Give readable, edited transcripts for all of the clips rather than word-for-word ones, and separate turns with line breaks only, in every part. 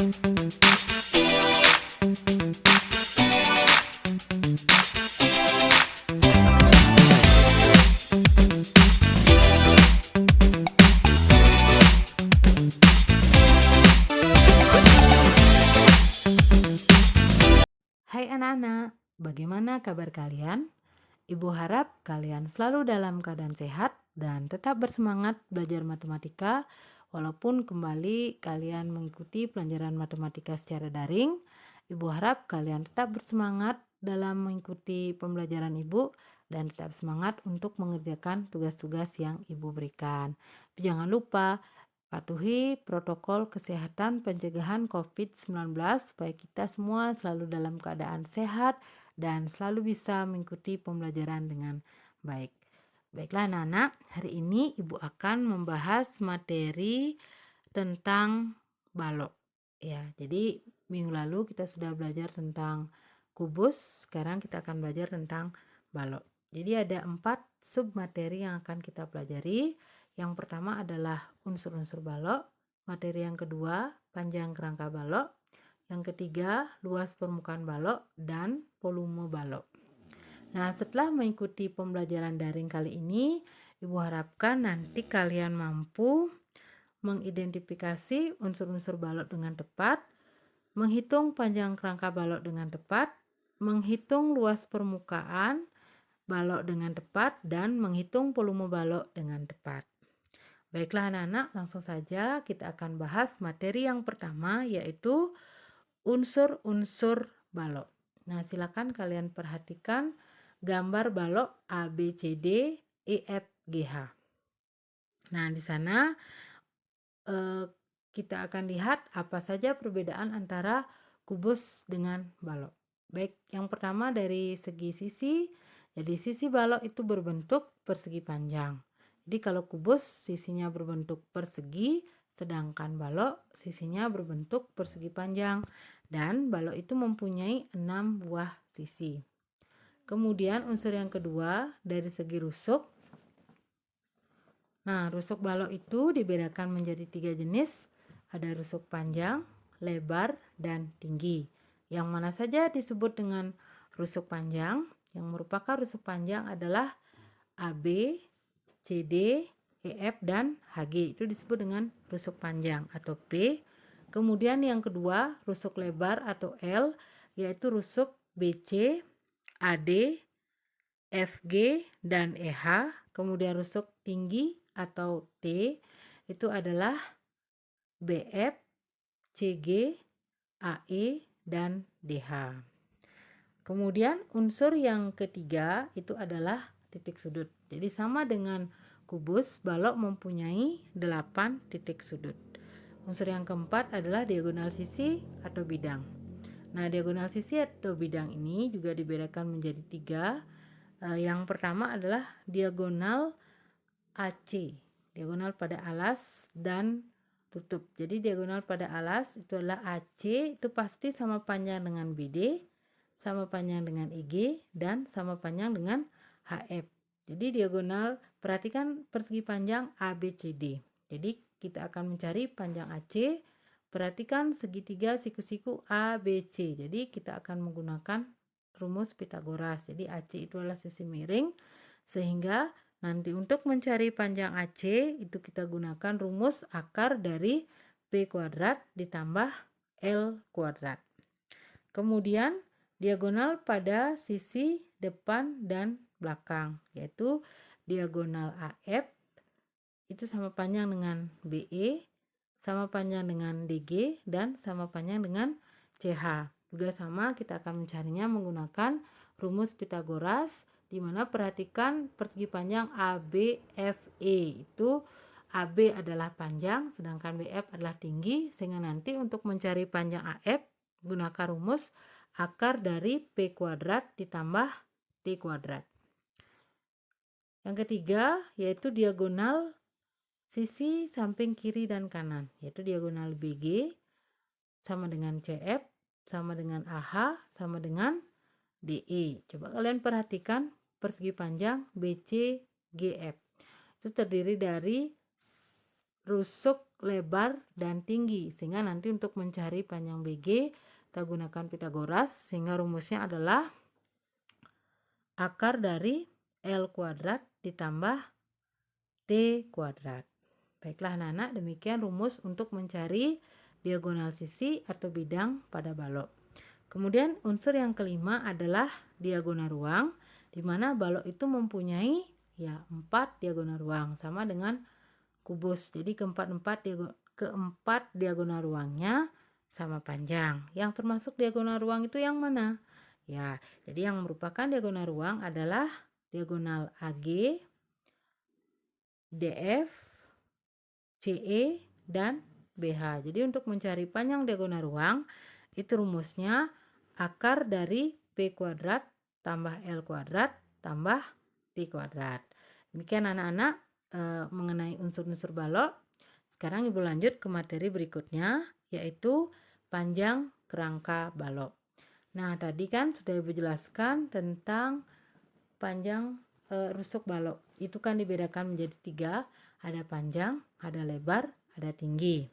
Hai anak-anak, bagaimana kabar kalian? Ibu harap kalian selalu dalam keadaan sehat dan tetap bersemangat belajar matematika walaupun kembali kalian mengikuti pelajaran matematika secara daring. Ibu harap kalian tetap bersemangat dalam mengikuti pembelajaran Ibu dan tetap semangat untuk mengerjakan tugas-tugas yang Ibu berikan. Tapi jangan lupa patuhi protokol kesehatan pencegahan COVID-19 supaya kita semua selalu dalam keadaan sehat dan selalu bisa mengikuti pembelajaran dengan baik. Baiklah anak-anak, hari ini Ibu akan membahas materi tentang balok. Ya, jadi minggu lalu kita sudah belajar tentang kubus, sekarang kita akan belajar tentang balok. Jadi ada 4 submateri yang akan kita pelajari. Yang pertama adalah unsur-unsur balok, materi yang kedua panjang kerangka balok, yang ketiga luas permukaan balok dan volume balok. Nah, setelah mengikuti pembelajaran daring kali ini, Ibu harapkan nanti kalian mampu mengidentifikasi unsur-unsur balok dengan tepat, menghitung panjang kerangka balok dengan tepat, menghitung luas permukaan balok dengan tepat, dan menghitung volume balok dengan tepat. Baiklah anak-anak, langsung saja kita akan bahas materi yang pertama, yaitu unsur-unsur balok. Nah, silakan kalian perhatikan gambar balok A, B, C, D, E, F, G, H. Nah, di sana kita akan lihat apa saja perbedaan antara kubus dengan balok. Baik, yang pertama dari segi sisi. Jadi sisi balok itu berbentuk persegi panjang. Jadi kalau kubus sisinya berbentuk persegi, sedangkan balok sisinya berbentuk persegi panjang. Dan balok itu mempunyai 6 buah sisi. Kemudian unsur yang kedua dari segi rusuk. Nah, rusuk balok itu dibedakan menjadi 3 jenis. Ada rusuk panjang, lebar, dan tinggi. Yang mana saja disebut dengan rusuk panjang. Yang merupakan rusuk panjang adalah AB, CD, EF, dan HG. Itu disebut dengan rusuk panjang atau P. Kemudian yang kedua, rusuk lebar atau L, yaitu rusuk BC, AD, FG, dan EH. Kemudian rusuk tinggi atau T itu adalah BF, CG, AE, dan DH. Kemudian unsur yang ketiga itu adalah titik sudut. Jadi sama dengan kubus, balok mempunyai 8 titik sudut. Unsur yang keempat adalah diagonal sisi atau bidang. Nah, diagonal sisi atau bidang ini juga dibedakan menjadi 3. Yang pertama adalah diagonal AC, diagonal pada alas dan tutup. Jadi diagonal pada alas itu adalah AC, itu pasti sama panjang dengan BD, sama panjang dengan EG, dan sama panjang dengan HF. Jadi diagonal, perhatikan persegi panjang ABCD. Jadi kita akan mencari panjang AC, perhatikan segitiga siku-siku ABC. Jadi kita akan menggunakan rumus Pitagoras. Jadi AC itu adalah sisi miring, sehingga nanti untuk mencari panjang AC itu kita gunakan rumus akar dari P kuadrat ditambah L kuadrat. Kemudian diagonal pada sisi depan dan belakang, yaitu diagonal AF itu sama panjang dengan BE, sama panjang dengan DG, dan sama panjang dengan CH. Juga sama, kita akan mencarinya menggunakan rumus Pitagoras, di mana perhatikan persegi panjang ABFE. Itu AB adalah panjang, sedangkan BF adalah tinggi, sehingga nanti untuk mencari panjang AF, gunakan rumus akar dari P kuadrat ditambah T kuadrat. Yang ketiga, yaitu diagonal sisi samping kiri dan kanan, yaitu diagonal BG sama dengan CF, sama dengan AH, sama dengan DE. Coba kalian perhatikan persegi panjang BCGF. Itu terdiri dari rusuk lebar, dan tinggi. Sehingga nanti untuk mencari panjang BG kita gunakan Pitagoras, sehingga rumusnya adalah akar dari L kuadrat ditambah D kuadrat. Baiklah anak-anak, demikian rumus untuk mencari diagonal sisi atau bidang pada balok. Kemudian unsur yang kelima adalah diagonal ruang, di mana balok itu mempunyai 4 diagonal ruang sama dengan kubus. Jadi keempat diagonal ruangnya sama panjang. Yang termasuk diagonal ruang itu yang mana? Ya, jadi yang merupakan diagonal ruang adalah diagonal AG, DF, CE, dan BH. Jadi untuk mencari panjang diagonal ruang, itu rumusnya akar dari P kuadrat tambah L kuadrat tambah T kuadrat. Demikian anak-anak mengenai unsur-unsur balok. Sekarang Ibu lanjut ke materi berikutnya, yaitu panjang kerangka balok. Nah, tadi kan sudah Ibu jelaskan tentang panjang rusuk balok. Itu kan dibedakan menjadi 3, ada panjang, ada lebar, ada tinggi.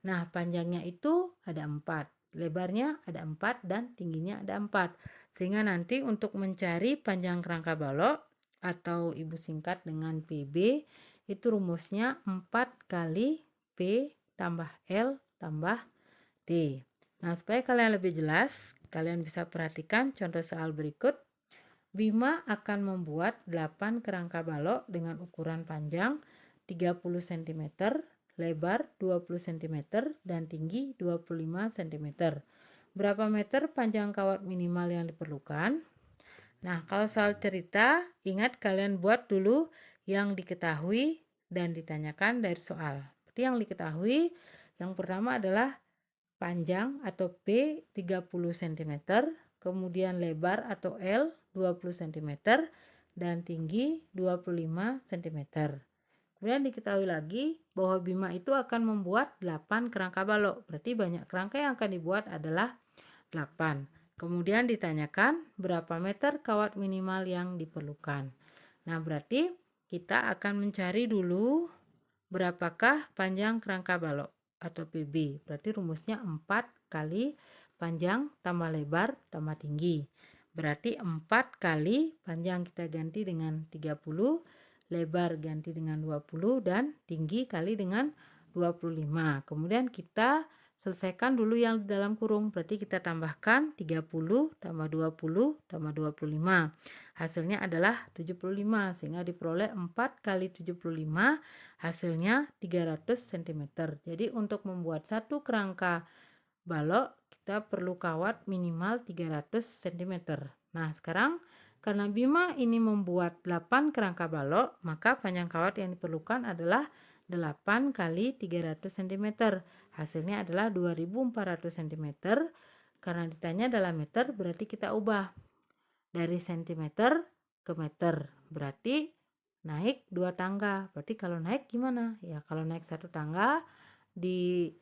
Nah, panjangnya itu ada 4, lebarnya ada 4, dan tingginya ada 4. Sehingga nanti untuk mencari panjang kerangka balok atau Ibu singkat dengan PB, itu rumusnya 4 kali P tambah L tambah D. Nah, supaya kalian lebih jelas, kalian bisa perhatikan contoh soal berikut. Bima akan membuat 8 kerangka balok dengan ukuran panjang 30 cm, lebar 20 cm, dan tinggi 25 cm. Berapa meter panjang kawat minimal yang diperlukan? Nah, kalau soal cerita, ingat kalian buat dulu yang diketahui dan ditanyakan dari soal. Jadi yang diketahui, yang pertama adalah panjang atau P 30 cm, kemudian lebar atau L 20 cm, dan tinggi 25 cm. Kemudian diketahui lagi bahwa Bima itu akan membuat 8 kerangka balok. Berarti banyak kerangka yang akan dibuat adalah 8. Kemudian ditanyakan berapa meter kawat minimal yang diperlukan. Nah, berarti kita akan mencari dulu berapakah panjang kerangka balok atau PB. Berarti rumusnya 4 kali panjang tambah lebar tambah tinggi. Berarti 4 kali panjang kita ganti dengan 30, lebar ganti dengan 20, dan tinggi kali dengan 25. Kemudian kita selesaikan dulu yang di dalam kurung. Berarti kita tambahkan 30 tambah 20 tambah 25. Hasilnya adalah 75, sehingga diperoleh 4 kali 75, hasilnya 300 cm. Jadi untuk membuat satu kerangka balok kita perlu kawat minimal 300 cm. Nah, sekarang karena Bima ini membuat 8 kerangka balok, maka panjang kawat yang diperlukan adalah 8 kali 300 cm. Hasilnya adalah 2400 cm. Karena ditanya dalam meter, berarti kita ubah dari cm ke meter. Berarti naik 2 tangga. Berarti kalau naik gimana? Ya, kalau naik 1 tangga dibagi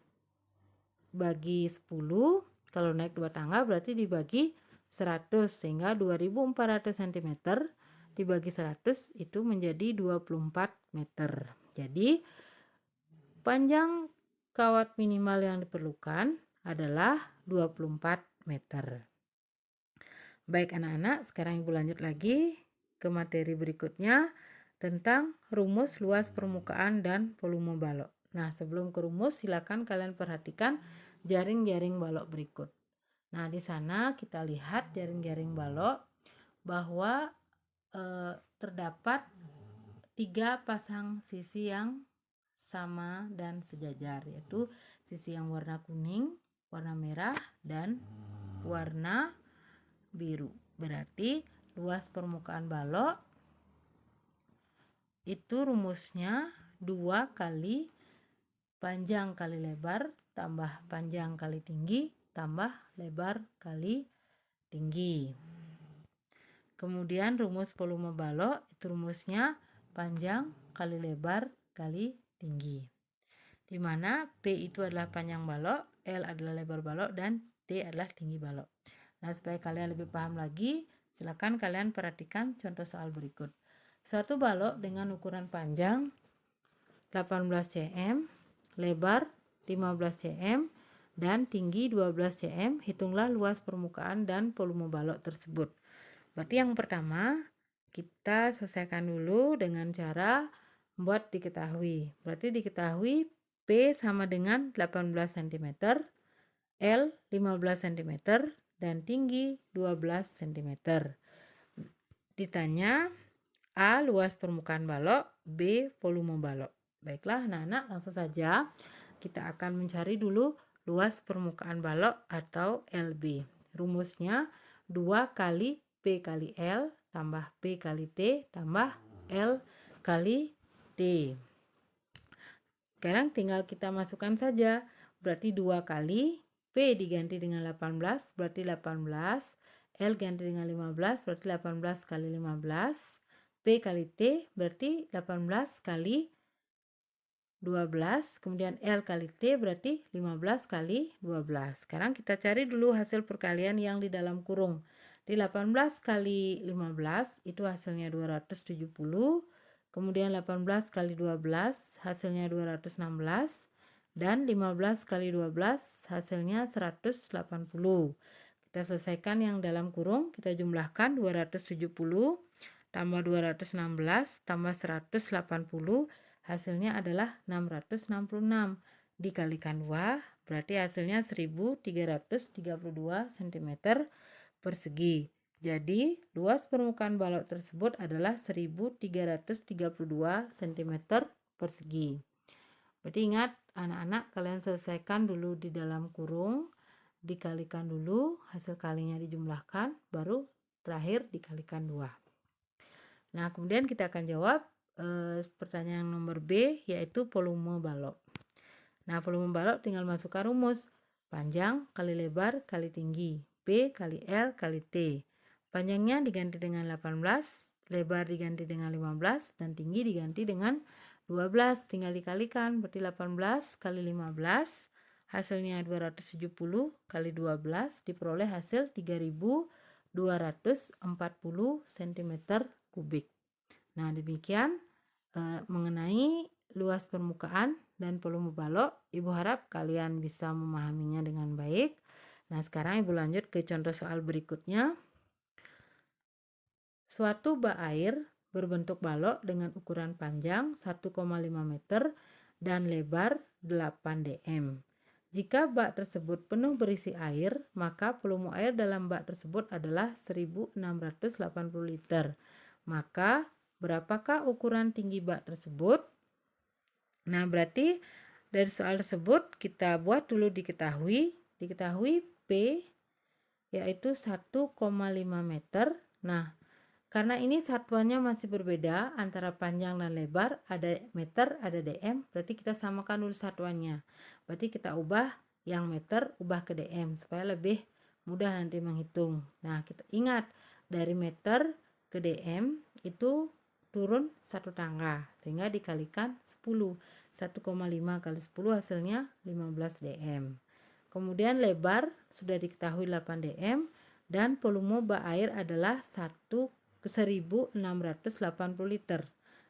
10, kalau naik 2 tangga berarti dibagi 100, sehingga 2400 cm dibagi 100 itu menjadi 24 meter. Jadi panjang kawat minimal yang diperlukan adalah 24 meter. Baik anak-anak, sekarang Ibu lanjut lagi ke materi berikutnya tentang rumus luas permukaan dan volume balok. Nah, sebelum ke rumus, silakan kalian perhatikan jaring-jaring balok berikut. Nah, di sana kita lihat jaring-jaring balok bahwa terdapat 3 pasang sisi yang sama dan sejajar, yaitu sisi yang warna kuning, warna merah, dan warna biru. Berarti luas permukaan balok itu rumusnya 2 kali panjang kali lebar tambah panjang kali tinggi tambah lebar kali tinggi. Kemudian rumus volume balok itu rumusnya panjang kali lebar kali tinggi. Di mana P itu adalah panjang balok, L adalah lebar balok, dan D adalah tinggi balok. Nah, supaya kalian lebih paham lagi, silakan kalian perhatikan contoh soal berikut. Suatu balok dengan ukuran panjang 18 cm, lebar 15 cm, dan tinggi 12 cm. Hitunglah luas permukaan dan volume balok tersebut. Berarti yang pertama kita selesaikan dulu dengan cara membuat diketahui. Berarti diketahui P sama dengan 18 cm, L 15 cm, dan tinggi 12 cm. Ditanya A luas permukaan balok, B volume balok. Baiklah anak-anak, langsung saja kita akan mencari dulu luas permukaan balok atau LB. Rumusnya 2 kali P kali L tambah P kali T tambah L kali T. Sekarang tinggal kita masukkan saja. Berarti 2 kali P diganti dengan 18 berarti 18. L ganti dengan 15 berarti 18 kali 15. P kali T berarti 18 kali 12. Kemudian L kali T berarti 15 kali 12. Sekarang kita cari dulu hasil perkalian yang di dalam kurung. Di 18 kali 15 itu hasilnya 270. Kemudian 18 kali 12 hasilnya 216. Dan 15 kali 12 hasilnya 180. Kita selesaikan yang dalam kurung, kita jumlahkan 270 tambah 216 tambah 180, hasilnya adalah 666. Dikalikan 2, berarti hasilnya 1332 cm persegi. Jadi, luas permukaan balok tersebut adalah 1332 cm persegi. Berarti ingat anak-anak, kalian selesaikan dulu di dalam kurung, dikalikan dulu, hasil kalinya dijumlahkan, baru terakhir dikalikan 2. Nah, kemudian kita akan jawab pertanyaan nomor B, yaitu volume balok. Nah, volume balok tinggal masukkan rumus. Panjang kali lebar kali tinggi. P kali L kali T. Panjangnya diganti dengan 18, lebar diganti dengan 15, dan tinggi diganti dengan 12. Tinggal dikalikan, berarti 18 kali 15, hasilnya 270 kali 12, diperoleh hasil 3240 cm kubik. Nah, demikian mengenai luas permukaan dan volume balok. Ibu harap kalian bisa memahaminya dengan baik. Nah, sekarang Ibu lanjut ke contoh soal berikutnya. Suatu bak air berbentuk balok dengan ukuran panjang 1,5 meter dan lebar 8 dm. Jika bak tersebut penuh berisi air, maka volume air dalam bak tersebut adalah 1680 liter. Maka berapakah ukuran tinggi bak tersebut? Nah, berarti dari soal tersebut kita buat dulu diketahui. Diketahui P yaitu 1,5 meter. Nah, karena ini satuannya masih berbeda antara panjang dan lebar, ada meter, ada dm, berarti kita samakan dulu satuannya. Berarti kita ubah yang meter, ubah ke dm, supaya lebih mudah nanti menghitung. Nah, kita ingat, dari meter ke dm itu turun satu tangga, sehingga dikalikan 10. 1,5 kali 10 hasilnya 15 dm. Kemudian lebar sudah diketahui 8 dm, dan volume bak air adalah 1680 liter.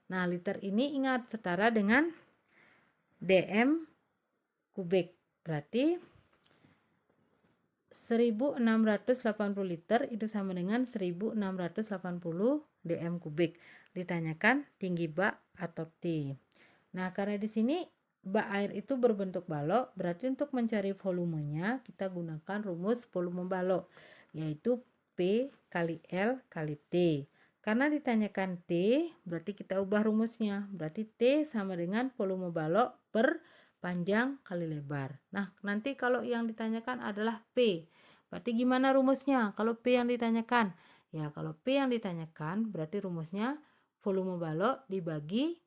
Nah, liter ini ingat setara dengan dm kubik. Berarti 1680 liter itu sama dengan 1680 dm kubik. Ditanyakan tinggi bak atau T. Nah, karena di sini bak air itu berbentuk balok, berarti untuk mencari volumenya kita gunakan rumus volume balok, yaitu P kali L kali T. Karena ditanyakan T, berarti kita ubah rumusnya. Berarti T sama dengan volume balok per panjang kali lebar. Nah, nanti kalau yang ditanyakan adalah P, berarti gimana rumusnya? Kalau P yang ditanyakan, ya kalau P yang ditanyakan berarti rumusnya volume balok dibagi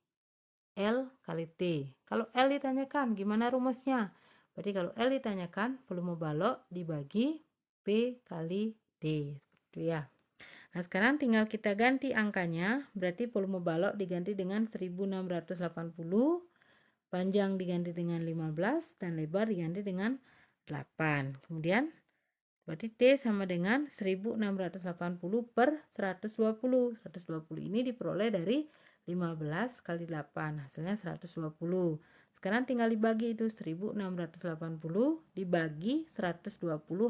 L kali T. Kalau L ditanyakan gimana rumusnya? Berarti kalau L ditanyakan volume balok dibagi P kali D. Seperti ya. Nah, sekarang tinggal kita ganti angkanya. Berarti volume balok diganti dengan 1680, panjang diganti dengan 15, dan lebar diganti dengan 8. Kemudian berarti T sama dengan 1680 per 120. 120 ini diperoleh dari 15 kali 8, hasilnya 120. Sekarang tinggal dibagi itu 1680 dibagi 120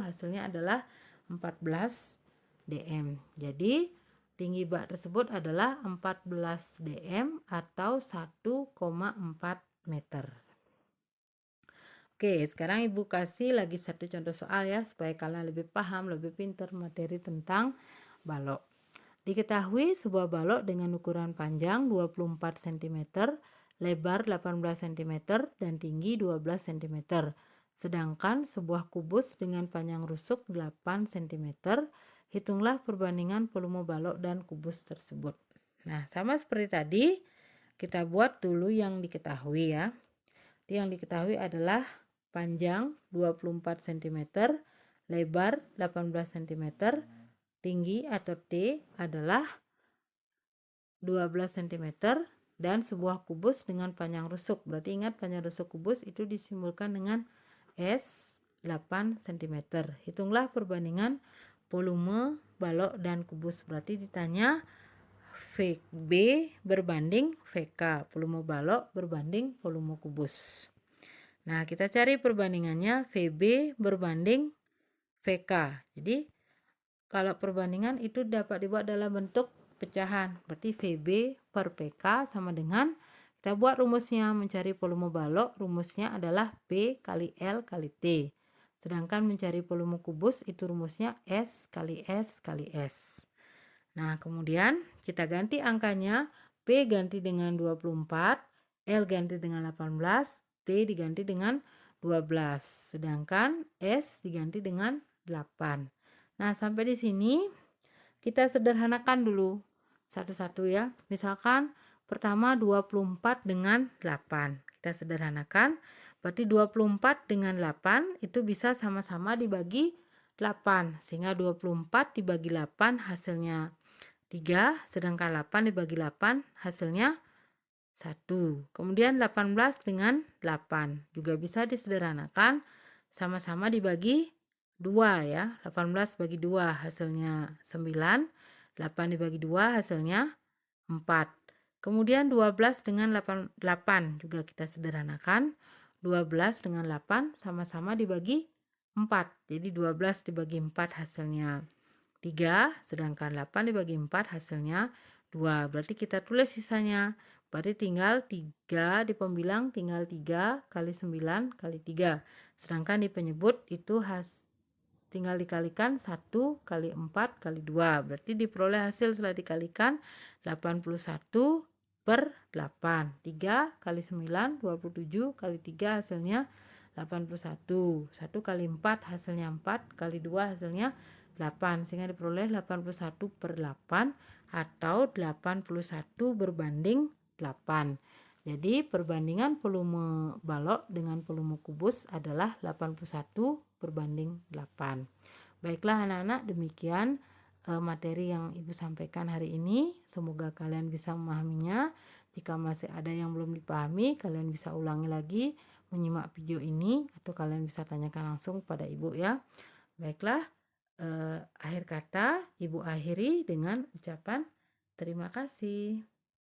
hasilnya adalah 14 dm. Jadi tinggi bak tersebut adalah 14 dm atau 1,4 meter. Oke, sekarang Ibu kasih lagi satu contoh soal ya supaya kalian lebih paham, lebih pintar materi tentang balok. Diketahui sebuah balok dengan ukuran panjang 24 cm, lebar 18 cm, dan tinggi 12 cm. Sedangkan sebuah kubus dengan panjang rusuk 8 cm, hitunglah perbandingan volume balok dan kubus tersebut. Nah, sama seperti tadi, kita buat dulu yang diketahui ya. Yang diketahui adalah panjang 24 cm, lebar 18 cm, tinggi atau T adalah 12 cm, dan sebuah kubus dengan panjang rusuk. Berarti ingat panjang rusuk kubus itu disimbolkan dengan S 8 cm. Hitunglah perbandingan volume balok dan kubus. Berarti ditanya VB berbanding VK, volume balok berbanding volume kubus. Nah, kita cari perbandingannya VB berbanding VK. Jadi kalau perbandingan itu dapat dibuat dalam bentuk pecahan. Berarti VB per PK sama dengan, kita buat rumusnya, mencari volume balok, rumusnya adalah P kali L kali T. Sedangkan mencari volume kubus itu rumusnya S kali S kali S. Nah, kemudian kita ganti angkanya, P ganti dengan 24, L ganti dengan 18, T diganti dengan 12. Sedangkan S diganti dengan 8. Nah, sampai di sini kita sederhanakan dulu satu-satu ya. Misalkan pertama 24 dengan 8. Kita sederhanakan. Berarti 24 dengan 8 itu bisa sama-sama dibagi 8. Sehingga 24 dibagi 8 hasilnya 3. Sedangkan 8 dibagi 8 hasilnya 1. Kemudian 18 dengan 8. Juga bisa disederhanakan. Sama-sama dibagi 2 ya. 18 bagi 2 hasilnya 9. 8 dibagi 2 hasilnya 4. Kemudian 12 dengan 8 juga kita sederhanakan. 12 dengan 8 sama-sama dibagi 4. Jadi 12 dibagi 4 hasilnya 3. Sedangkan 8 dibagi 4 hasilnya 2. Berarti kita tulis sisanya. Berarti tinggal 3 di pembilang, tinggal 3 kali 9 kali 3. Sedangkan di penyebut itu tinggal dikalikan 1 kali 4 kali 2. Berarti diperoleh hasil setelah dikalikan 81 per 8. 3 kali 9, 27 kali 3 hasilnya 81. 1 kali 4 hasilnya 4, kali 2 hasilnya 8. Sehingga diperoleh 81 per 8 atau 81 berbanding 8. Jadi perbandingan volume balok dengan volume kubus adalah 81 berbanding 8. Baiklah anak-anak, demikian materi yang Ibu sampaikan hari ini. Semoga kalian bisa memahaminya. Jika masih ada yang belum dipahami, kalian bisa ulangi lagi menyimak video ini atau kalian bisa tanyakan langsung pada Ibu ya. Baiklah, akhir kata Ibu akhiri dengan ucapan terima kasih.